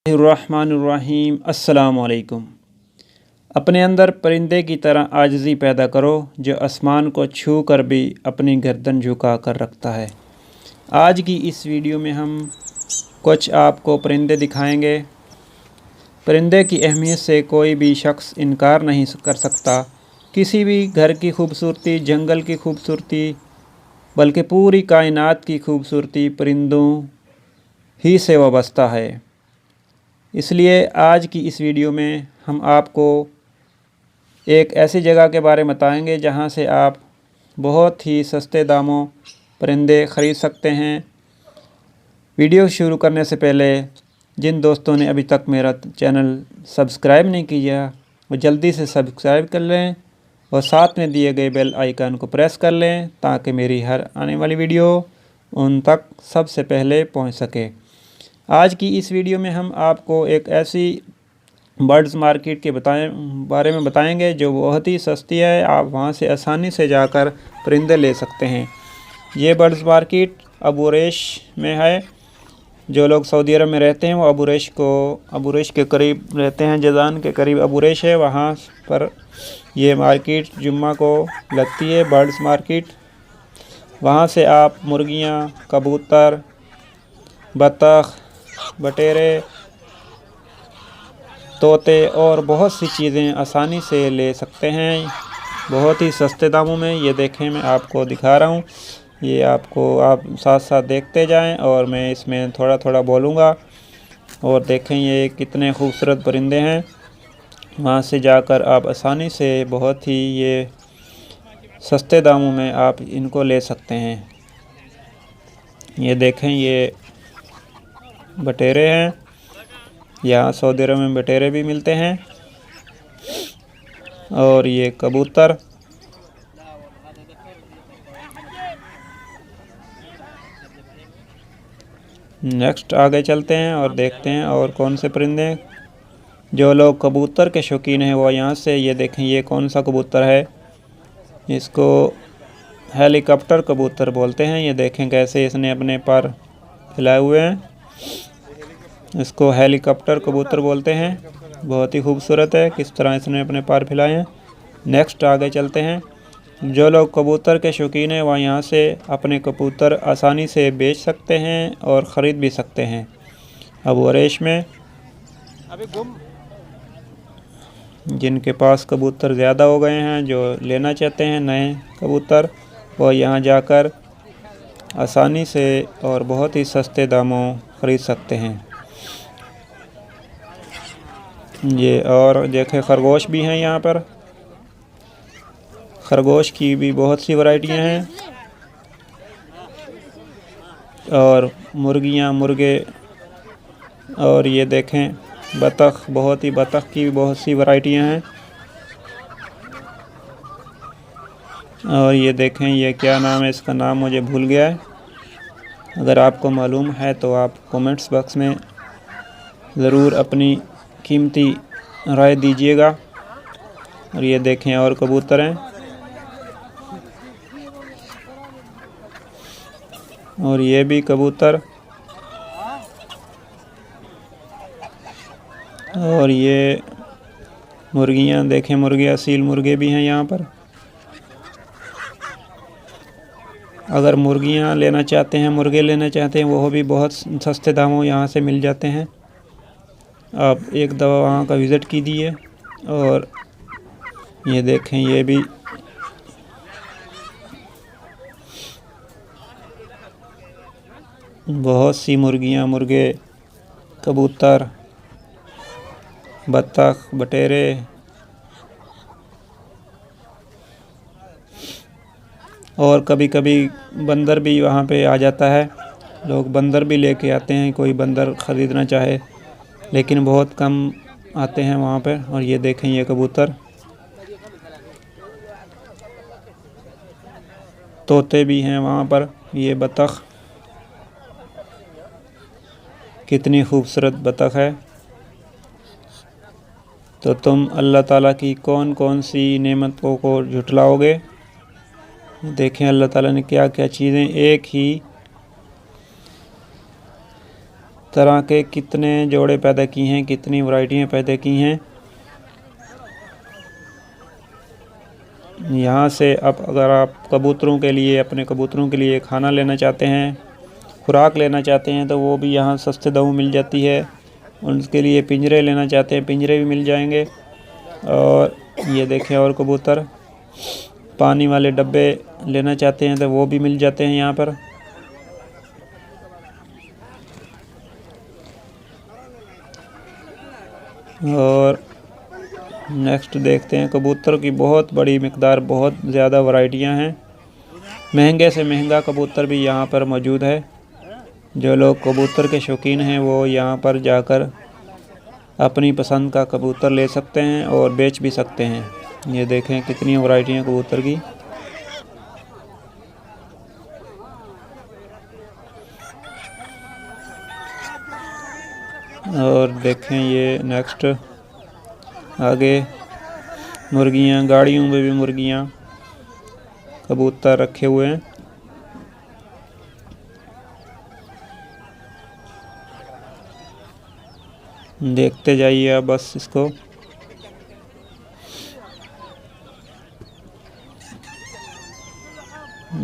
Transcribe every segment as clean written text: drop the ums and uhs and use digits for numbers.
रहमानुर्रहीम। अस्सलामुअलैकुम। अपने अंदर परिंदे की तरह आजिज़ी पैदा करो जो आसमान को छू कर भी अपनी गर्दन झुका कर रखता है। आज की इस वीडियो में हम कुछ आपको परिंदे दिखाएंगे। परिंदे की अहमियत से कोई भी शख्स इनकार नहीं कर सकता। किसी भी घर की खूबसूरती, जंगल की खूबसूरती, बल्कि पूरी कायनात की खूबसूरती परिंदों ही से वाबस्ता है। इसलिए आज की इस वीडियो में हम आपको एक ऐसी जगह के बारे में बताएंगे जहां से आप बहुत ही सस्ते दामों परिंदे ख़रीद सकते हैं। वीडियो शुरू करने से पहले जिन दोस्तों ने अभी तक मेरा चैनल सब्सक्राइब नहीं किया वो जल्दी से सब्सक्राइब कर लें और साथ में दिए गए बेल आइकन को प्रेस कर लें ताकि मेरी हर आने वाली वीडियो उन तक सबसे पहले पहुंच सके। आज की इस वीडियो में हम आपको एक ऐसी बर्ड्स मार्केट के बारे में बताएंगे जो बहुत ही सस्ती है। आप वहां से आसानी से जाकर परिंदे ले सकते हैं। ये बर्ड्स मार्केट अबू रेश में है। जो लोग सऊदी अरब में रहते हैं वो अबू रेश के करीब रहते हैं। जज़ान के करीब अबू रेश है, वहाँ पर ये मार्केट जुम्मा को लगती है, बर्ड्स मार्केट। वहाँ से आप मुर्गियाँ, कबूतर, बतख, बटेरे, तोते और बहुत सी चीज़ें आसानी से ले सकते हैं बहुत ही सस्ते दामों में। ये देखें, मैं आपको दिखा रहा हूँ। ये आपको आप साथ साथ देखते जाएं और मैं इसमें थोड़ा थोड़ा बोलूँगा। और देखें ये कितने खूबसूरत परिंदे हैं। वहाँ से जाकर आप आसानी से बहुत ही ये सस्ते दामों में आप इनको ले सकते हैं। ये देखें, ये बटेरे हैं। यहाँ सऊदी अरब में बटेरे भी मिलते हैं। और ये कबूतर, नेक्स्ट आगे चलते हैं और देखते हैं और कौन से परिंदे। जो लोग कबूतर के शौकीन हैं वो यहाँ से, ये देखें ये कौन सा कबूतर है। इसको हेलीकॉप्टर कबूतर बोलते हैं। ये देखें कैसे इसने अपने पर फैलाए हुए हैं। इसको हेलीकॉप्टर कबूतर बोलते हैं। बहुत ही खूबसूरत है किस तरह इसने अपने पर फैलाए हैं। नेक्स्ट आगे चलते हैं। जो लोग कबूतर के शौकीन हैं वह यहाँ से अपने कबूतर आसानी से बेच सकते हैं और ख़रीद भी सकते हैं। अबू रेश में जिनके पास कबूतर ज़्यादा हो गए हैं, जो लेना चाहते हैं नए कबूतर, वो यहाँ जाकर आसानी से और बहुत ही सस्ते दामों ख़रीद सकते हैं। ये और देखें खरगोश भी हैं यहाँ पर। खरगोश की भी बहुत सी वैरायटियाँ हैं। और मुर्गियाँ, मुर्गे, और ये देखें बतख, बतख की भी बहुत सी वैरायटियाँ हैं। और ये देखें ये क्या नाम है, इसका नाम मुझे भूल गया है। अगर आपको मालूम है तो आप कमेंट्स बॉक्स में ज़रूर अपनी कीमती राय दीजिएगा। और ये देखें और कबूतर हैं। और ये भी कबूतर। और ये मुर्गियाँ देखें, मुर्गे, असील मुर्गे भी हैं यहाँ पर। अगर मुर्गियाँ लेना चाहते हैं, मुर्गे लेना चाहते हैं, वो भी बहुत सस्ते दामों यहाँ से मिल जाते हैं। आप एक दफ़ा वहाँ का विज़िट कीजिए। और ये देखें ये भी बहुत सी मुर्गियाँ, मुर्गे, कबूतर, बतख, बटेरे। और कभी कभी बंदर भी वहाँ पे आ जाता है। लोग बंदर भी लेके आते हैं, कोई बंदर ख़रीदना चाहे, लेकिन बहुत कम आते हैं वहाँ पे। और ये देखें ये कबूतर, तोते भी हैं वहाँ पर। ये बतख, कितनी खूबसूरत बतख है। तो तुम अल्लाह ताला की कौन कौन सी नेमतों को झुटलाओगे। देखें अल्लाह ताला ने क्या क्या चीज़ें तरह के कितने जोड़े पैदा किए हैं, कितनी वैरायटियाँ पैदा की हैं। यहाँ से अब अगर आप कबूतरों के लिए, अपने कबूतरों के लिए खाना लेना चाहते हैं, खुराक लेना चाहते हैं, तो वो भी यहाँ सस्ते दामों मिल जाती है। उनके लिए पिंजरे लेना चाहते हैं, पिंजरे भी मिल जाएंगे। और ये देखें, और कबूतर पानी वाले डब्बे लेना चाहते हैं तो वो भी मिल जाते हैं यहाँ पर। और नेक्स्ट देखते हैं, कबूतर की बहुत बड़ी मिक़दार, बहुत ज़्यादा वैरायटियाँ हैं। महंगे से महंगा कबूतर भी यहाँ पर मौजूद है। जो लोग कबूतर के शौकीन हैं वो यहाँ पर जाकर अपनी पसंद का कबूतर ले सकते हैं और बेच भी सकते हैं। ये देखें कितनी वैरायटियाँ कबूतर की। और देखें ये नेक्स्ट आगे मुर्गियाँ, गाड़ियों में भी मुर्गियाँ, कबूतर रखे हुए हैं। देखते जाइए आप बस इसको।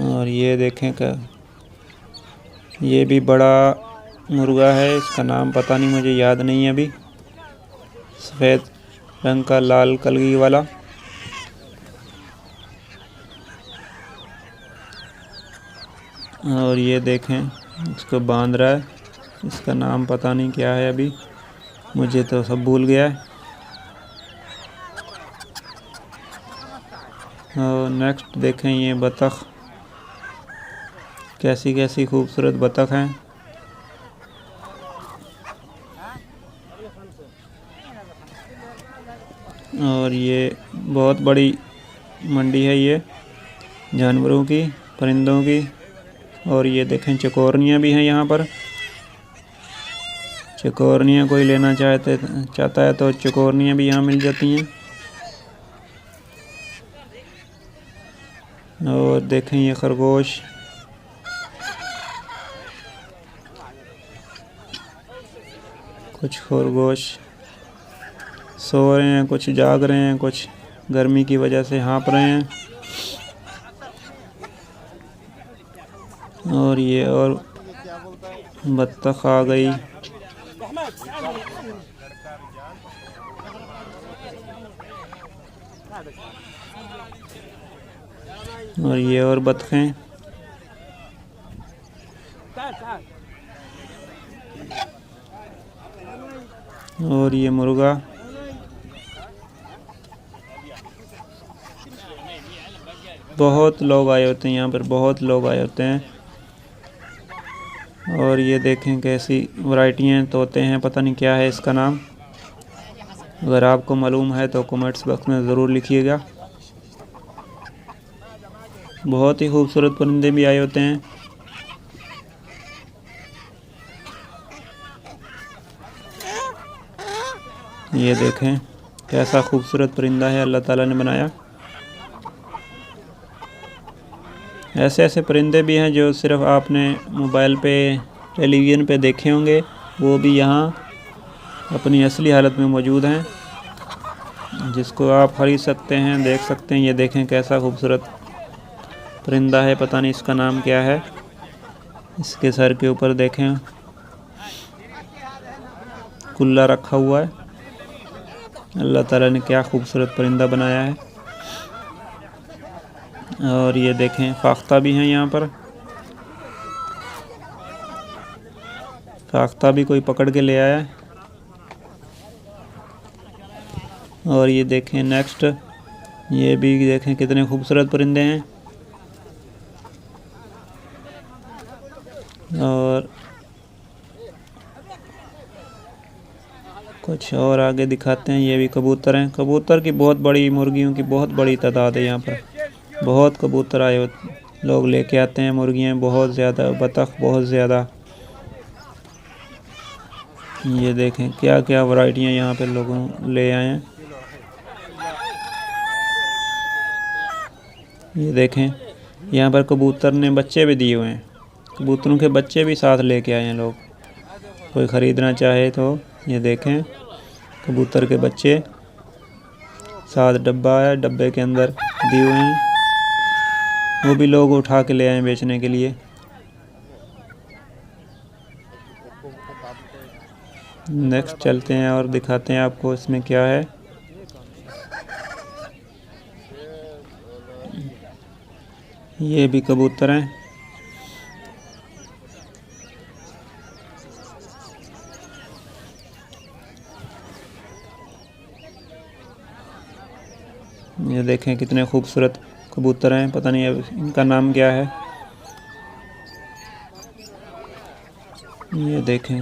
और ये देखें का, ये भी बड़ा मुर्गा है, इसका नाम पता नहीं, मुझे याद नहीं है अभी। सफ़ेद रंग का, लाल कलगी वाला। और ये देखें इसको बांध रहा है, इसका नाम पता नहीं क्या है अभी, मुझे तो सब भूल गया है। और नेक्स्ट देखें ये बतख, कैसी कैसी खूबसूरत बतख हैं। और ये बहुत बड़ी मंडी है ये जानवरों की, परिंदों की। और ये देखें चकोरनियाँ भी हैं यहाँ पर। चकोरनियाँ कोई लेना चाहता है तो चकोरनियाँ भी यहाँ मिल जाती हैं। और देखें ये खरगोश, कुछ खरगोश सो रहे हैं, कुछ जाग रहे हैं, कुछ गर्मी की वजह से हाँफ रहे हैं। और ये और बत्तख आ गई। और ये और बतखें। और ये मुर्गा। बहुत लोग आए होते हैं यहाँ पर, बहुत लोग आए होते हैं। और ये देखें कैसी वैरायटियाँ तोते हैं, पता नहीं क्या है इसका नाम। अगर आपको मालूम है तो कमेंट्स बॉक्स में ज़रूर लिखिएगा। बहुत ही खूबसूरत परिंदे भी आए होते हैं। ये देखें कैसा खूबसूरत परिंदा है, अल्लाह ताला ने बनाया। ऐसे ऐसे परिंदे भी हैं जो सिर्फ़ आपने मोबाइल पे, टेलीविज़न पे देखे होंगे, वो भी यहाँ अपनी असली हालत में मौजूद हैं, जिसको आप खरीद सकते हैं, देख सकते हैं। ये देखें कैसा खूबसूरत परिंदा है, पता नहीं इसका नाम क्या है। इसके सर के ऊपर देखें कुल्ला रखा हुआ है। अल्लाह ताला ने क्या खूबसूरत परिंदा बनाया है। और ये देखें फाख्ता भी हैं यहाँ पर। फाख्ता भी कोई पकड़ के ले आया है। और ये देखें नेक्स्ट, ये भी देखें कितने खूबसूरत परिंदे हैं। और कुछ और आगे दिखाते हैं, ये भी कबूतर हैं। कबूतर की बहुत बड़ी, मुर्गियों की बहुत बड़ी तादाद है यहाँ पर। बहुत कबूतर आए लोग लेके आते हैं, मुर्गियाँ बहुत ज़्यादा, बतख बहुत ज़्यादा। ये देखें क्या क्या वैरायटियाँ यहाँ पे लोगों ले आए हैं। ये देखें यहाँ पर कबूतर ने बच्चे भी दिए हुए हैं, कबूतरों के बच्चे भी साथ लेके आए हैं लोग। कोई ख़रीदना चाहे तो ये देखें कबूतर के बच्चे। 7 डब्बा है, डब्बे के अंदर दिए हुए हैं, वो भी लोग उठा के ले आए बेचने के लिए। नेक्स्ट चलते हैं और दिखाते हैं आपको इसमें क्या है। ये भी कबूतर हैं। ये देखें कितने खूबसूरत कबूतर हैं, पता नहीं अब इनका नाम क्या है। ये देखें,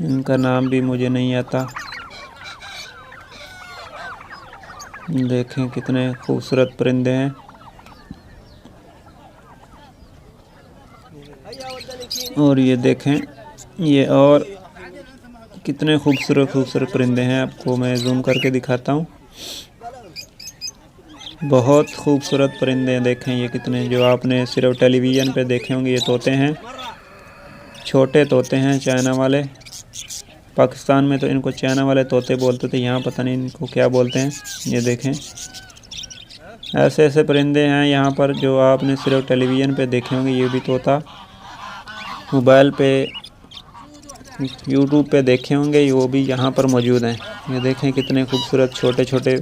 इनका नाम भी मुझे नहीं आता। देखें कितने खूबसूरत परिंदे हैं। और ये देखें, ये और कितने खूबसूरत परिंदे हैं, आपको मैं जूम करके दिखाता हूँ। बहुत खूबसूरत परिंदे हैं। देखें ये कितने, जो आपने सिर्फ टेलीविज़न पे देखे होंगे। ये तोते हैं, छोटे तोते हैं चाइना वाले। पाकिस्तान में तो इनको चाइना वाले तोते बोलते थे, यहाँ पता नहीं इनको क्या बोलते हैं। ये देखें ऐसे ऐसे परिंदे हैं यहाँ पर जो आपने सिर्फ टेलीविज़न पे देखे होंगे। ये भी तोता मोबाइल पे, यूट्यूब पे देखे होंगे, वो भी यहाँ पर मौजूद हैं। ये देखें कितने खूबसूरत छोटे छोटे।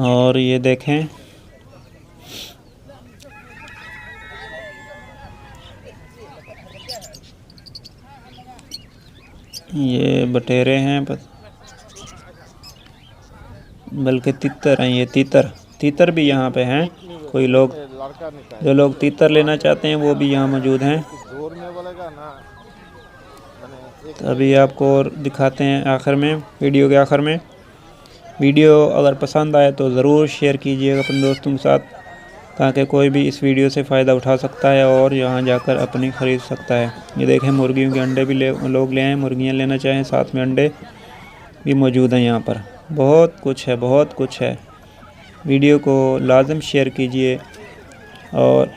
और ये देखें ये बटेरे हैं, बल्कि तीतर हैं। ये तीतर भी यहाँ पे हैं। कोई लोग, जो लोग तीतर लेना चाहते हैं वो भी यहाँ मौजूद हैं। तो अभी आपको और दिखाते हैं आखिर में, वीडियो के आखिर में। वीडियो अगर पसंद आए तो ज़रूर शेयर कीजिएगा अपने दोस्तों के साथ, ताकि कोई भी इस वीडियो से फ़ायदा उठा सकता है और यहाँ जाकर अपनी ख़रीद सकता है। ये देखें मुर्गियों के अंडे भी लोग ले आए, मुर्गियाँ लेना चाहें साथ में अंडे भी मौजूद हैं यहाँ पर। बहुत कुछ है, बहुत कुछ है। वीडियो को लाजम शेयर कीजिए और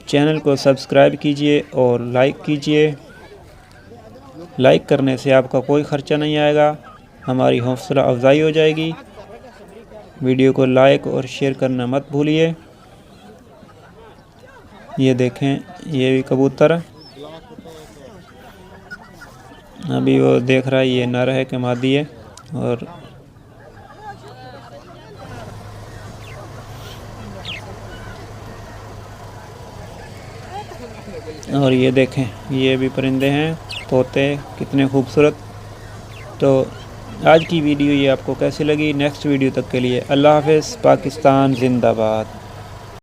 चैनल को सब्सक्राइब कीजिए और लाइक कीजिए। लाइक करने से आपका कोई ख़र्चा नहीं आएगा, हमारी हौसला अफजाई हो जाएगी। वीडियो को लाइक और शेयर करना मत भूलिए। ये देखें ये भी कबूतर, अभी वो देख रहा है ये नर है कि मादी है। और ये देखें ये भी परिंदे हैं, तोते, कितने खूबसूरत। तो आज की वीडियो ये आपको कैसी लगी? नेक्स्ट वीडियो तक के लिए अल्लाह हाफ़िज़। पाकिस्तान जिंदाबाद।